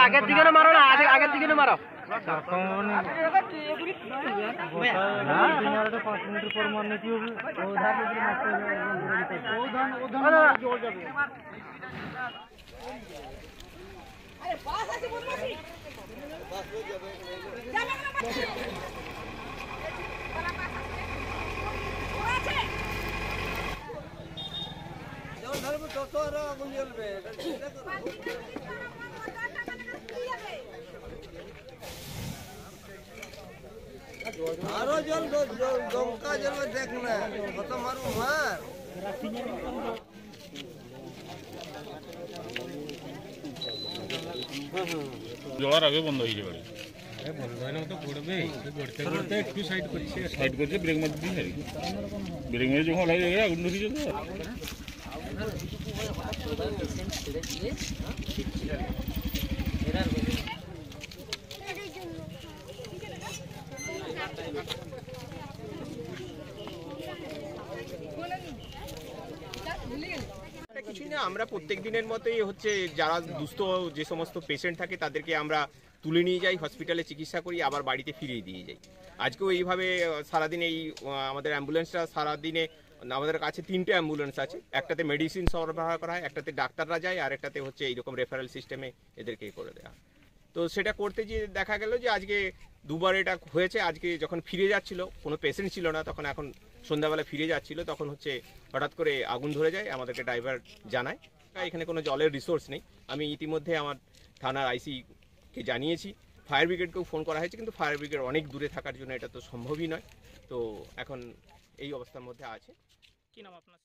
আগের দিকে না মারো না, আগের দিকে না মারো। 5 মিনিট পর মারলে কি হবে? আরো জল দমকা জল দেখ না কত মারু মার জলার আগে বন্ধ হয়ে যাবে বন্ধ হলে তো পড়বে গড়তে গড়তে একটু সাইড করছে ব্রেক মারতে দিয়ে ব্রেক মেরে যখন লাগে আগুন ধরে যাবে কিছুই না, আমরা প্রত্যেক দিনের মতোই হচ্ছে যারা দুস্থ যে সমস্ত পেশেন্ট থাকে তাদেরকে আমরা তুলে নিয়ে যাই, হসপিটালে চিকিৎসা করি, আবার বাড়িতে ফিরিয়ে দিয়ে যাই। আজকেও এইভাবে সারাদিন এই আমাদের অ্যাম্বুলেন্সটা সারাদিনে আমাদের কাছে 3টে অ্যাম্বুলেন্স আছে। একটাতে মেডিসিন সরবরাহ করা হয়, একটাতে ডাক্তাররা যায়, আর একটাতে হচ্ছে এইরকম রেফারেল সিস্টেমে এদেরকে করে দেওয়া। তো সেটা করতে গিয়ে দেখা গেল যে আজকে দুবার এটা হয়েছে। আজকে যখন ফিরে যাচ্ছিল, কোনো পেশেন্ট ছিল না, তখন এখন সন্ধ্যাবেলা ফিরে যাচ্ছিল, তখন হচ্ছে হঠাৎ করে আগুন ধরে যায়। আমাদেরকে ড্রাইভার জানায় এখানে কোনো জলের রিসোর্স নেই। আমি ইতিমধ্যে আমার থানার আইসিকে জানিয়েছি, ফায়ার ব্রিগেডকেও ফোন করা হয়েছে, কিন্তু ফায়ার ব্রিগেড অনেক দূরে থাকার জন্য এটা তো সম্ভবই নয়। তো এখন এই অবস্থার মধ্যে আছে। কি নাম আপনার?